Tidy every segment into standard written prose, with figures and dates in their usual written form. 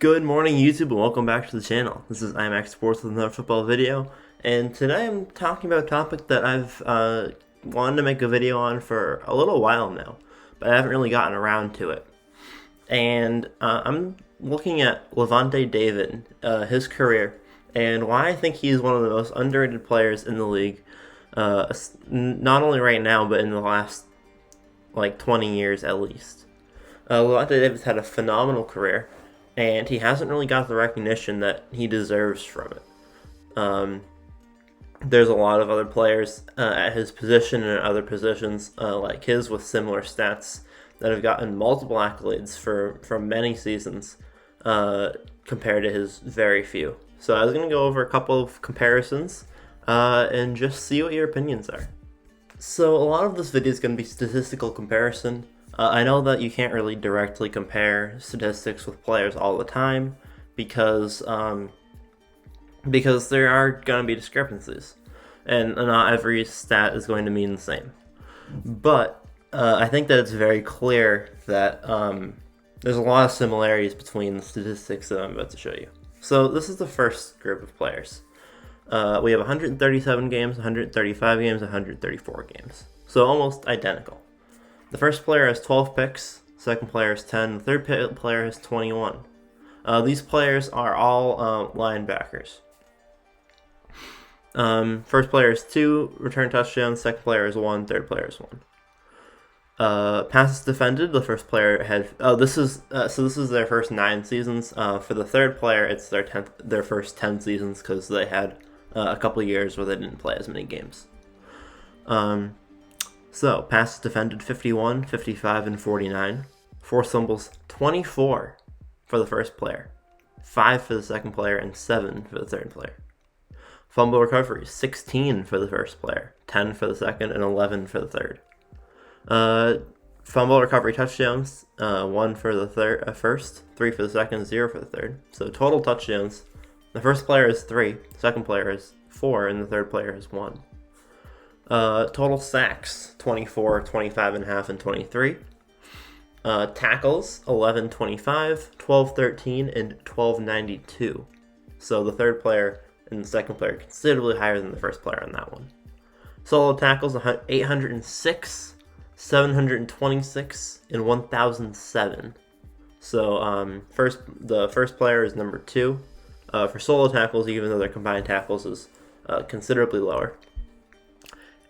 Good morning, YouTube, and welcome back to the channel. This is IMAX Sports with another football video, and today I'm talking about a topic that I've wanted to make a video on for a little while now, but I haven't really gotten around to it. And I'm looking at Lavonte David, his career, and why I think he's one of the most underrated players in the league, not only right now, but in the last, 20 years at least. Lavonte David's had a phenomenal career, and he hasn't really got the recognition that he deserves from it. There's a lot of other players at his position and other positions like his with similar stats that have gotten multiple accolades for many seasons compared to his very few. So I was going to go over a couple of comparisons and just see what your opinions are. So a lot of this video is going to be statistical comparison. I know that you can't really directly compare statistics with players all the time because there are going to be discrepancies, and not every stat is going to mean the same. But I think that it's very clear that there's a lot of similarities between the statistics that I'm about to show you. So this is the first group of players. We have 137 games, 135 games, 134 games. So almost identical. The first player has 12 picks, second player has 10, the third player has 21. These players are all linebackers. First player has 2 return touchdowns, second player has 1, third player has 1. Passes defended, the first player had this is their first 9 seasons. For the third player, it's their first 10 seasons because they had a couple of years where they didn't play as many games. So, passes defended 51, 55, and 49. Forced fumbles 24 for the first player, 5 for the second player, and 7 for the third player. Fumble recovery 16 for the first player, 10 for the second, and 11 for the third. Fumble recovery touchdowns, 1 for the first, 3 for the second, 0 for the third. So total touchdowns, the first player is 3, second player is 4, and the third player is 1. Total sacks, 24, 25 and a half, and 23. Tackles, 11, 25, 12, 13, and 12, 92. So the third player and the second player considerably higher than the first player on that one. Solo tackles, 806, 726, and 1007. So the first player is number 2. For solo tackles, even though their combined tackles is considerably lower.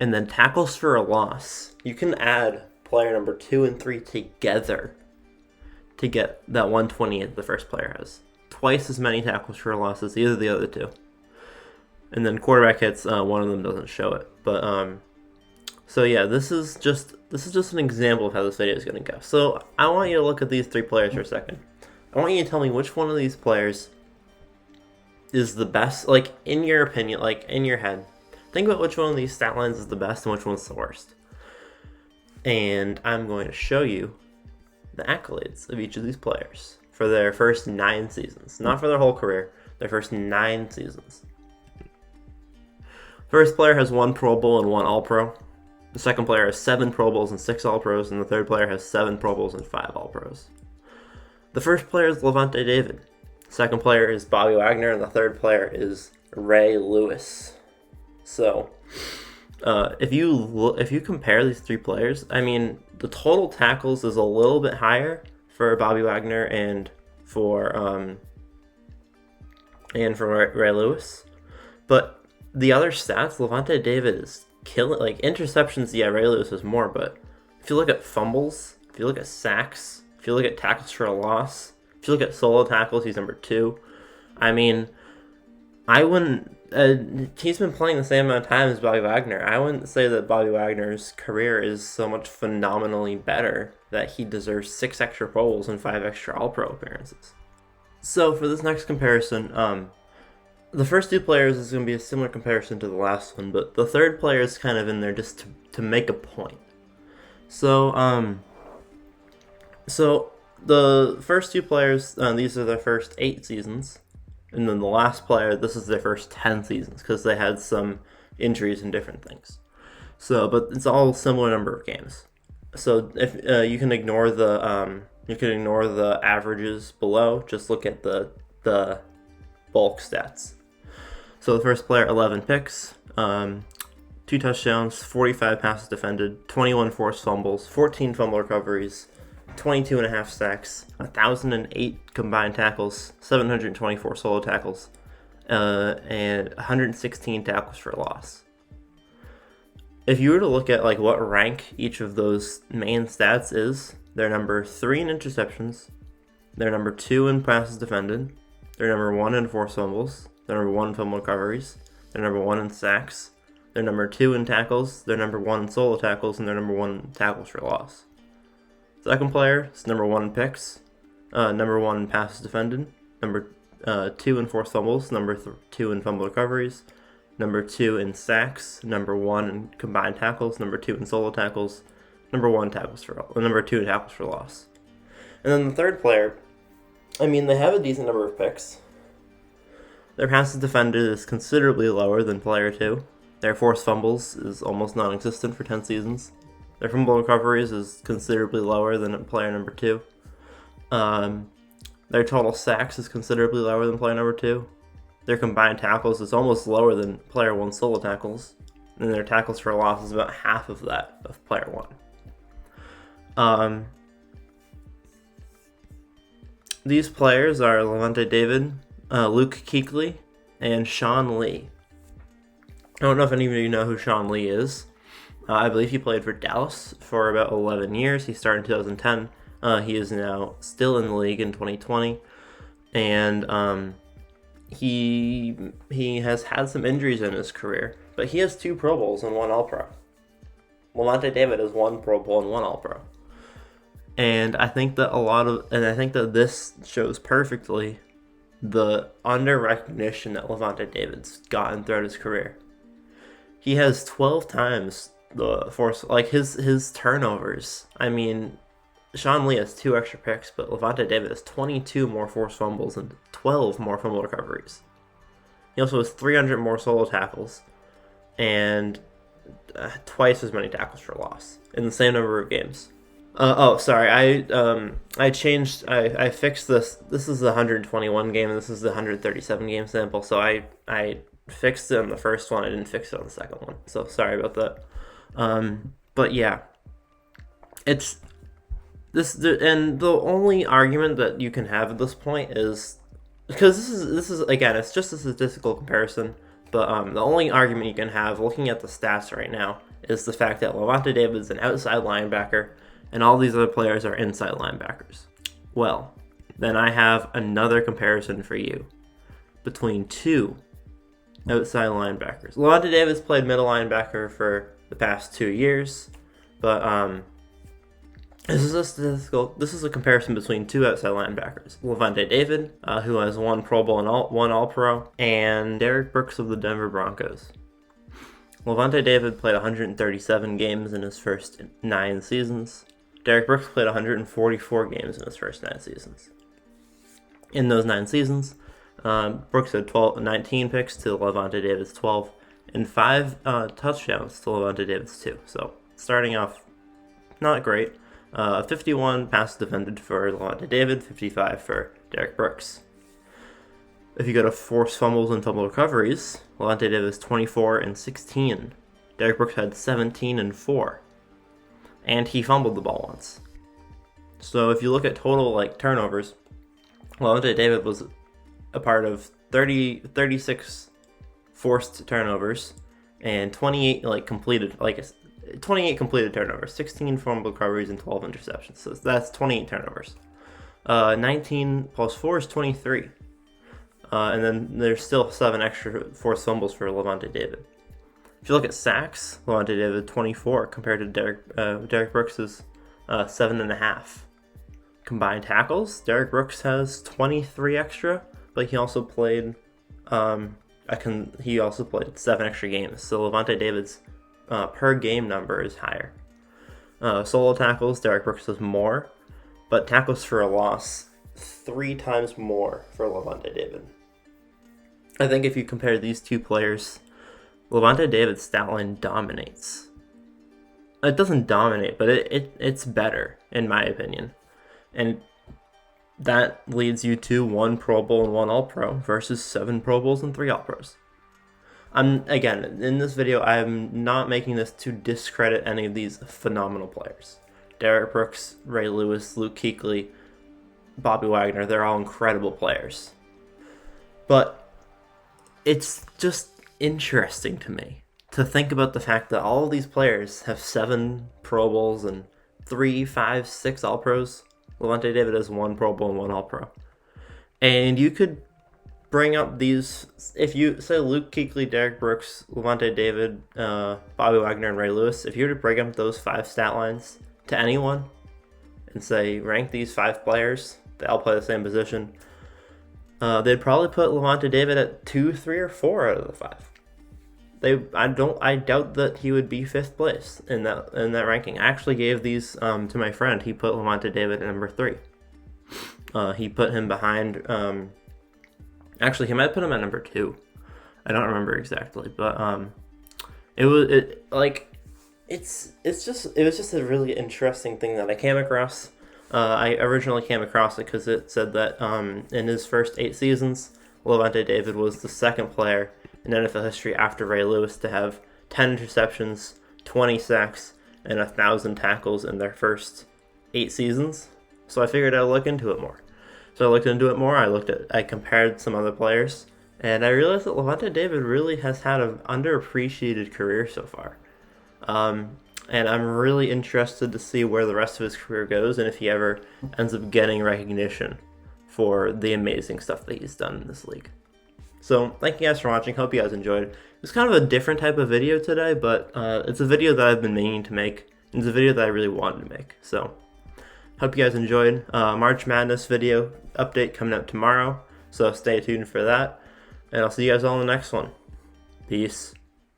And then tackles for a loss. You can add player number 2 and 3 together to get that 128 the first player has. Twice as many tackles for a loss as either of the other two. And then quarterback hits, one of them doesn't show it. But so yeah, this is just an example of how this video is going to go. So I want you to look at these 3 players for a second. I want you to tell me which one of these players is the best, in your opinion, in your head. Think about which one of these stat lines is the best and which one's the worst. And I'm going to show you the accolades of each of these players for their first 9 seasons. Not for their whole career, their first 9 seasons. First player has 1 Pro Bowl and 1 All-Pro. The second player has 7 Pro Bowls and 6 All-Pros, and the third player has 7 Pro Bowls and 5 All-Pros. The first player is Lavonte David. The second player is Bobby Wagner, and the third player is Ray Lewis. So, if you compare these 3 players, I mean, the total tackles is a little bit higher for Bobby Wagner and for Ray Lewis, but the other stats, Lavonte David is killing. Interceptions, yeah, Ray Lewis is more, but if you look at fumbles, if you look at sacks, if you look at tackles for a loss, if you look at solo tackles, he's number 2. I mean, I wouldn't. He's been playing the same amount of time as Bobby Wagner. I wouldn't say that Bobby Wagner's career is so much phenomenally better that he deserves 6 extra Pro Bowls and 5 extra All-Pro appearances. So for this next comparison, the first 2 players is going to be a similar comparison to the last one, but the third player is kind of in there just to make a point. So the first 2 players, these are their first 8 seasons. And then the last player, this is their first 10 seasons because they had some injuries and different things. So, but it's all similar number of games. So if you can ignore the You can ignore the averages below. Just look at the bulk stats. So the first player, 11 picks, 2 touchdowns, 45 passes defended, 21 forced fumbles, 14 fumble recoveries, 22.5 sacks, 1,008 combined tackles, 724 solo tackles, and 116 tackles for loss. If you were to look at like what rank each of those main stats is, they're number 3 in interceptions, they're number 2 in passes defended, they're number 1 in forced fumbles, they're number 1 in fumble recoveries, they're number 1 in sacks, they're number 2 in tackles, they're number 1 in solo tackles, and they're number 1 in tackles for loss. Second player is number 1 in picks, number 1 in passes defended, number 2 in forced fumbles, number 2 in fumble recoveries, number 2 in sacks, number 1 in combined tackles, number 2 in solo tackles, number 2 in tackles for loss. And then the third player, I mean, they have a decent number of picks. Their passes defended is considerably lower than player 2. Their forced fumbles is almost non-existent for 10 seasons. Their fumble recoveries is considerably lower than player number 2. Their total sacks is considerably lower than player number 2. Their combined tackles is almost lower than player 1 solo tackles. And their tackles for loss is about half of that of player 1. These players are Lavonte David, Luke Kuechly, and Sean Lee. I don't know if any of you know who Sean Lee is. I believe he played for Dallas for about 11 years. He started in 2010. He is now still in the league in 2020. And he has had some injuries in his career. But he has 2 Pro Bowls and 1 All-Pro. Lavonte David has 1 Pro Bowl and 1 All-Pro. And I think that this shows perfectly the under recognition that Lavonte David's gotten throughout his career. He has 12 times the force, like his turnovers. I mean, Sean Lee has 2 extra picks, but Lavonte David has 22 more forced fumbles and 12 more fumble recoveries. He also has 300 more solo tackles and twice as many tackles for loss in the same number of games. I fixed this. This is the 121 game, and this is the 137 game sample. So I fixed it on the first one. I didn't fix it on the second one. So sorry about that. But yeah, it's this, and the only argument that you can have at this point is because this is again, it's just a statistical comparison. But the only argument you can have looking at the stats right now is the fact that Lavonte David is an outside linebacker. And all these other players are inside linebackers. Well, then I have another comparison for you between 2 outside linebackers. Lavonte Davis played middle linebacker for the past 2 years, but this is a comparison between 2 outside linebackers. Lavonte David, who has 1 Pro Bowl and 1 All-Pro, and Derek Brooks of the Denver Broncos. Lavonte David played 137 games in his first 9 seasons. Derek Brooks played 144 games in his first 9 seasons. In those 9 seasons, Brooks had 19 picks to Lavonte David's 12, and 5 touchdowns to Lavonte David's 2. So, starting off not great. 51 passes defended for Lavonte David, 55 for Derek Brooks. If you go to forced fumbles and fumble recoveries, Lavonte David is 24 and 16. Derek Brooks had 17 and 4. And he fumbled the ball once. So if you look at total turnovers, Lavonte David was a part of 36 forced turnovers and 28 completed 28 completed turnovers, 16 fumble recoveries and 12 interceptions. So that's 28 turnovers. 19 plus 4 is 23. And then there's still 7 extra forced fumbles for Lavonte David. If you look at sacks, Lavonte David 24 compared to Derek Brooks' 7.5. Combined tackles, Derek Brooks has 23 extra, but he also played 7 extra games. So Lavonte David's per game number is higher. Solo tackles, Derek Brooks has more, but tackles for a loss 3 times more for Lavonte David. I think if you compare these 2 players, Lavonte David's stat line dominates. It doesn't dominate, but it's better, in my opinion. And that leads you to 1 Pro Bowl and 1 All-Pro versus 7 Pro Bowls and 3 All-Pros. Again, in this video, I'm not making this to discredit any of these phenomenal players. Derrick Brooks, Ray Lewis, Luke Kuechly, Bobby Wagner, they're all incredible players. But it's just interesting to me to think about the fact that all of these players have 7 Pro Bowls and 3, 5, 6 All-Pros. Lavonte David has 1 Pro Bowl and 1 All-Pro. And you could bring up these, if you say Luke Kuechly, Derrick Brooks, Lavonte David, Bobby Wagner, and Ray Lewis, if you were to bring up those 5 stat lines to anyone and say rank these 5 players, they all play the same position, they'd probably put Lavonte David at 2, 3, or 4 out of the 5. I doubt that he would be 5th place in that ranking. I actually gave these to my friend. He put Lavonte David at number 3. He put him behind. Actually, he might put him at number 2. I don't remember exactly, but it was just a really interesting thing that I came across. I originally came across it because it said that in his first 8 seasons, Lavonte David was the 2nd player in NFL history after Ray Lewis to have 10 interceptions, 20 sacks, and 1,000 tackles in their first 8 seasons. So I figured I'd look into it more. So I looked into it more. I compared some other players, and I realized that Lavonte David really has had an underappreciated career so far. And I'm really interested to see where the rest of his career goes and if he ever ends up getting recognition for the amazing stuff that he's done in this league. So thank you guys for watching. Hope you guys enjoyed. It's kind of a different type of video today, but it's a video that I've been meaning to make. It's a video that I really wanted to make. So hope you guys enjoyed. March Madness video update coming up tomorrow, so stay tuned for that. And I'll see you guys all in the next one. Peace.